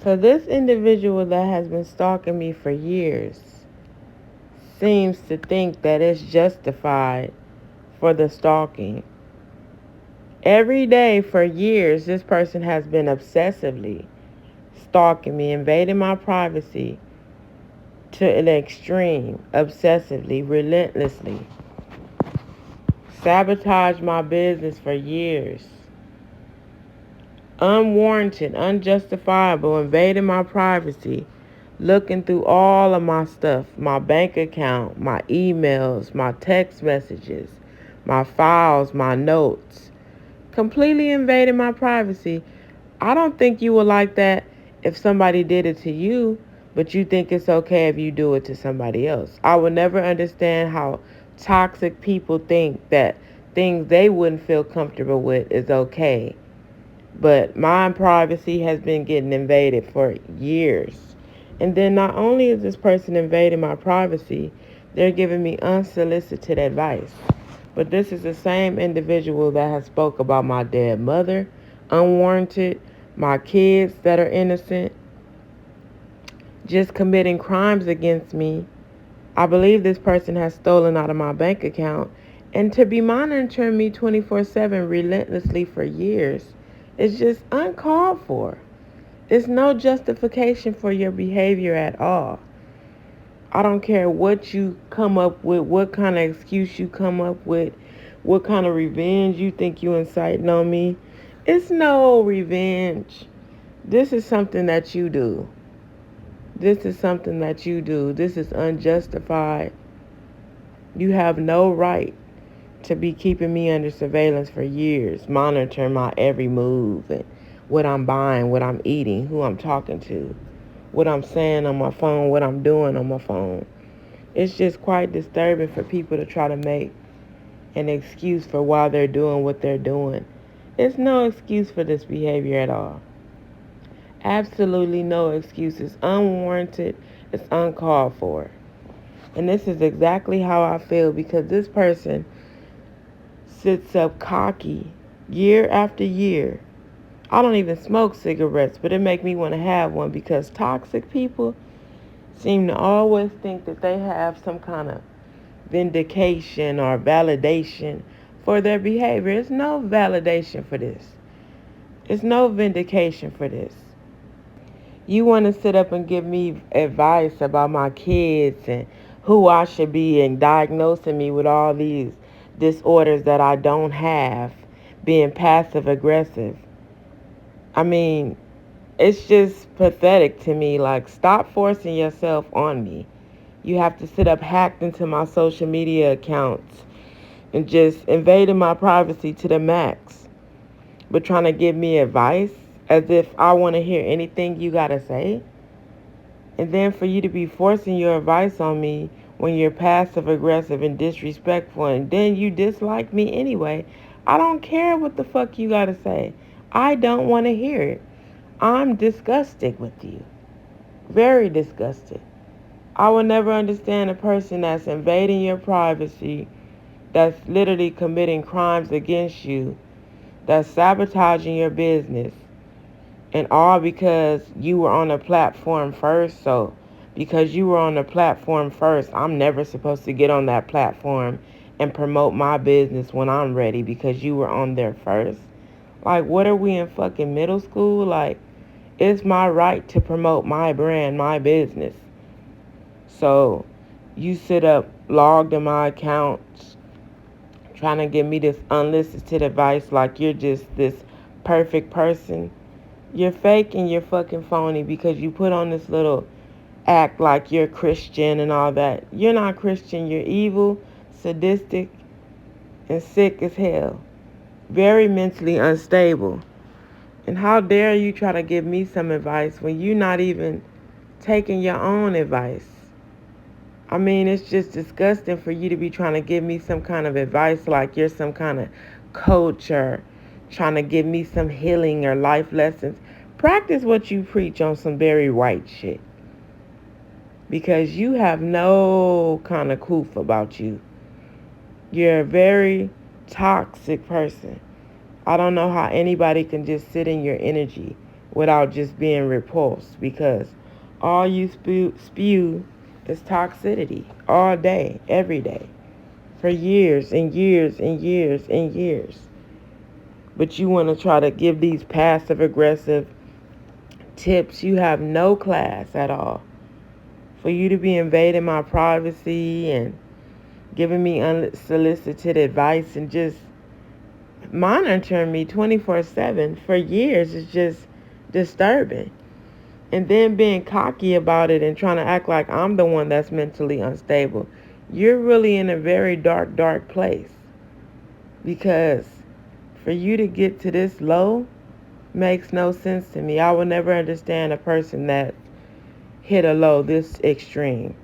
So this individual that has been stalking me for years seems to think that it's justified for the stalking. Every day for years, this person has been obsessively stalking me, invading my privacy to an extreme, obsessively, relentlessly. Sabotage my business for years. Unwarranted, unjustifiable, invading my privacy, looking through all of my stuff, my bank account, my emails, my text messages, my files, my notes, completely invading my privacy. I don't think you would like that if somebody did it to you, but you think it's okay if you do it to somebody else. I will never understand how toxic people think that things they wouldn't feel comfortable with is okay. But my privacy has been getting invaded for years. And then not only is this person invading my privacy, they're giving me unsolicited advice. But this is the same individual that has spoke about my dead mother, unwarranted, my kids that are innocent, just committing crimes against me. I believe this person has stolen out of my bank account. And to be monitoring me 24/7 relentlessly for years is just uncalled for. There's no justification for your behavior at all. I don't care what you come up with, what kind of excuse you come up with, what kind of revenge you think you inciting on me. It's no revenge. This is something that you do. This is something that you do. This is unjustified. You have no right to be keeping me under surveillance for years, monitoring my every move and what I'm buying, what I'm eating, who I'm talking to, what I'm saying on my phone, what I'm doing on my phone. It's just quite disturbing for people to try to make an excuse for why they're doing what they're doing. There's no excuse for this behavior at all. Absolutely no excuse. It's unwarranted. It's uncalled for. And this is exactly how I feel because this person sits up cocky year after year. I don't even smoke cigarettes, but it make me want to have one because toxic people seem to always think that they have some kind of vindication or validation for their behavior. There's no validation for this. There's no vindication for this. You want to sit up and give me advice about my kids and who I should be and diagnosing me with all these disorders that I don't have, being passive aggressive. I mean, it's just pathetic to me. Like, stop forcing yourself on me. You have to sit up hacked into my social media accounts and just invading my privacy to the max. But trying to give me advice as if I want to hear anything you got to say. And then for you to be forcing your advice on me when you're passive aggressive and disrespectful and then you dislike me anyway. I don't care what the fuck you got to say. I don't want to hear it. I'm disgusted with you. Very disgusted. I will never understand a person that's invading your privacy, that's literally committing crimes against you, that's sabotaging your business, and all because you were on a platform first. So because you were on the platform first, I'm never supposed to get on that platform and promote my business when I'm ready because you were on there first. Like, what are we in fucking middle school? Like, it's my right to promote my brand, my business. So you sit up logged in my accounts trying to give me this unsolicited advice like you're just this perfect person. You're fake and you're fucking phony because you put on this little act like you're Christian and all that. You're not Christian. You're evil, sadistic, and sick as hell. Very mentally unstable. And how dare you try to give me some advice when you're not even taking your own advice? I mean, it's just disgusting for you to be trying to give me some kind of advice like you're some kind of coach or trying to give me some healing or life lessons. Practice what you preach on some very white shit. Because you have no kind of coof about you. You're a very toxic person. I don't know how anybody can just sit in your energy without just being repulsed, because all you spew is toxicity all day, every day, for years and years and years and years. But you want to try to give these passive aggressive tips. You have no class at all. For you to be invading my privacy and giving me unsolicited advice and just monitoring me 24/7 for years is just disturbing. And then being cocky about it and trying to act like I'm the one that's mentally unstable. You're really in a very dark, dark place. Because for you to get to this low makes no sense to me. I will never understand a person that hit a low this extreme,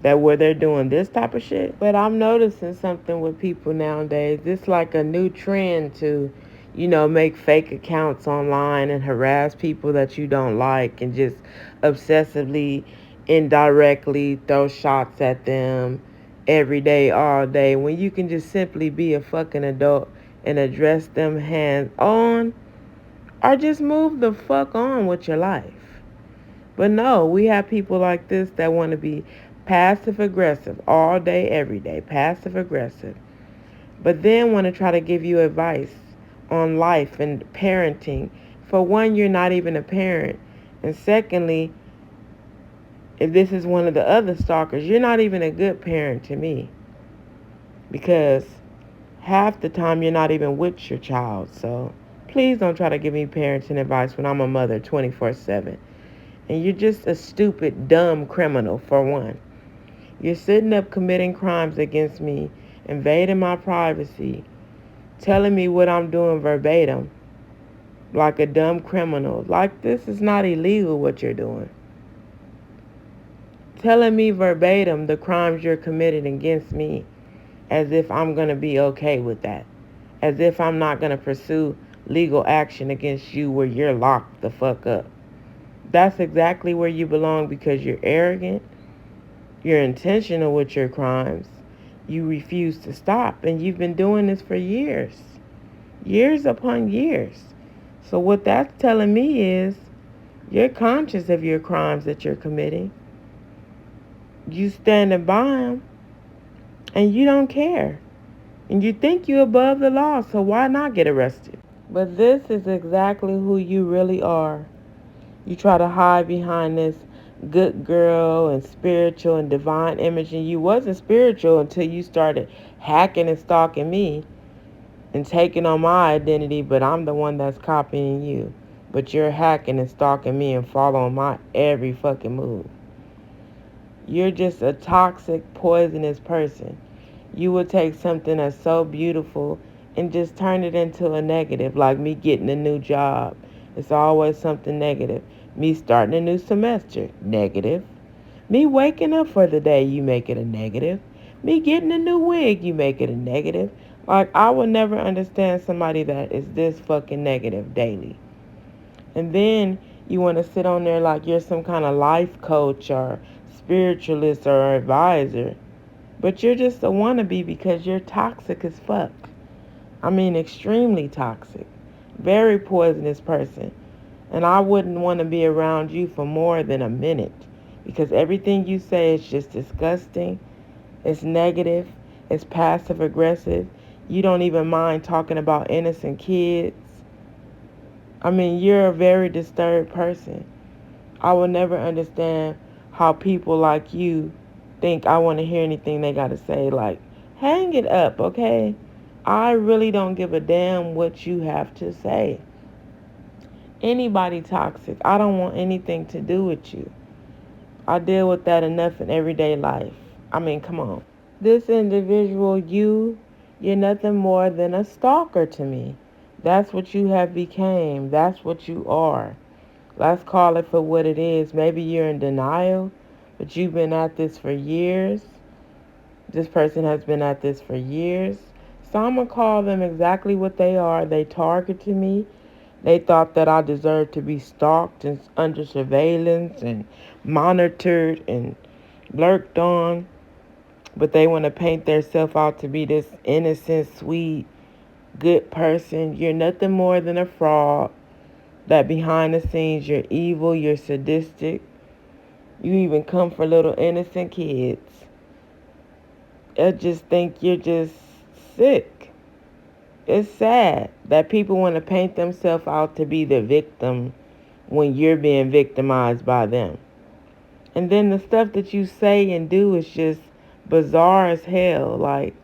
that where they're doing this type of shit. But I'm noticing something with people nowadays. It's like a new trend to, make fake accounts online and harass people that you don't like and just obsessively, indirectly throw shots at them every day, all day, when you can just simply be a fucking adult and address them hands on, or just move the fuck on with your life. But no, we have people like this that want to be passive aggressive all day, every day, passive aggressive. But then want to try to give you advice on life and parenting. For one, you're not even a parent. And secondly, if this is one of the other stalkers, you're not even a good parent to me. Because half the time you're not even with your child. So please don't try to give me parenting advice when I'm a mother 24/7. And you're just a stupid, dumb criminal, for one. You're sitting up committing crimes against me, invading my privacy, telling me what I'm doing verbatim, like a dumb criminal. Like, this is not illegal what you're doing. Telling me verbatim the crimes you're committing against me, as if I'm going to be okay with that. As if I'm not going to pursue legal action against you where you're locked the fuck up. That's exactly where you belong, because you're arrogant, you're intentional with your crimes, you refuse to stop, and you've been doing this for years. Years upon years. So what that's telling me is you're conscious of your crimes that you're committing. You standing by them, and you don't care. And you think you're above the law, so why not get arrested? But this is exactly who you really are. You try to hide behind this good girl and spiritual and divine image, and you wasn't spiritual until you started hacking and stalking me and taking on my identity, but I'm the one that's copying you. But you're hacking and stalking me and following my every fucking move. You're just a toxic, poisonous person. You would take something that's so beautiful and just turn it into a negative, like me getting a new job. It's always something negative. Me starting a new semester, negative. Me waking up for the day, you make it a negative. Me getting a new wig, you make it a negative. Like, I would never understand somebody that is this fucking negative daily. And then you want to sit on there like you're some kind of life coach or spiritualist or advisor. But you're just a wannabe because you're toxic as fuck. I mean, extremely toxic. Very poisonous person. And I wouldn't want to be around you for more than a minute, because everything you say is just disgusting. It's negative. It's passive aggressive. You don't even mind talking about innocent kids. I mean, you're a very disturbed person. I will never understand how people like you think I want to hear anything they got to say. Like, hang it up, okay? I really don't give a damn what you have to say. Anybody toxic, I don't want anything to do with you. I deal with that enough in everyday life. I mean, come on. This individual, you're nothing more than a stalker to me. That's what you have became. That's what you are. Let's call it for what it is. Maybe you're in denial, but you've been at this for years. This person has been at this for years. So I'm going to call them exactly what they are. They targeted me. They thought that I deserved to be stalked and under surveillance and monitored and lurked on. But they want to paint themselves out to be this innocent, sweet, good person. You're nothing more than a fraud. that behind the scenes you're evil, you're sadistic. You even come for little innocent kids. I just think you're just sick. It's sad that people want to paint themselves out to be the victim when you're being victimized by them. And then the stuff that you say and do is just bizarre as hell. Like,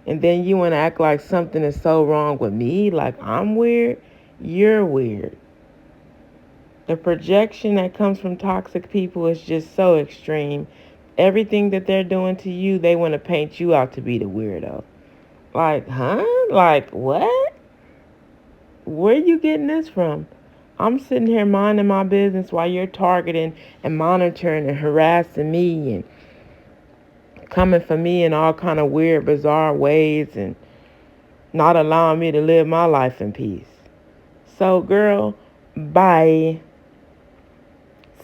and then you want to act like something is so wrong with me, like I'm weird. You're weird. The projection that comes from toxic people is just so extreme. Everything that they're doing to you, they want to paint you out to be the weirdo. Like, huh? Like, what? Where you getting this from? I'm sitting here minding my business while you're targeting and monitoring and harassing me and coming for me in all kind of weird, bizarre ways and not allowing me to live my life in peace. So, girl, bye.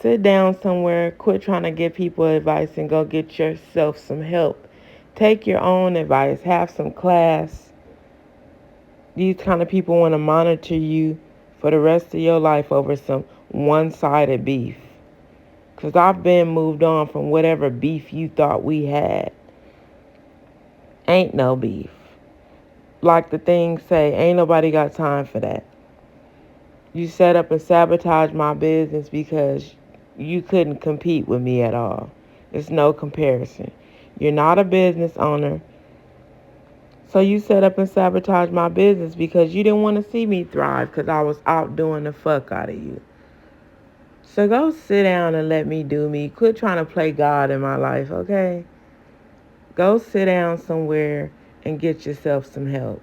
Sit down somewhere, quit trying to give people advice and go get yourself some help. Take your own advice, have some class. These kind of people want to monitor you for the rest of your life over some one-sided beef. Because I've been moved on from whatever beef you thought we had. Ain't no beef. Like the things say, ain't nobody got time for that. You set up and sabotaged my business because you couldn't compete with me at all. There's no comparison. You're not a business owner. So you set up and sabotaged my business because you didn't want to see me thrive because I was outdoing the fuck out of you. So go sit down and let me do me. Quit trying to play God in my life, okay? Go sit down somewhere and get yourself some help.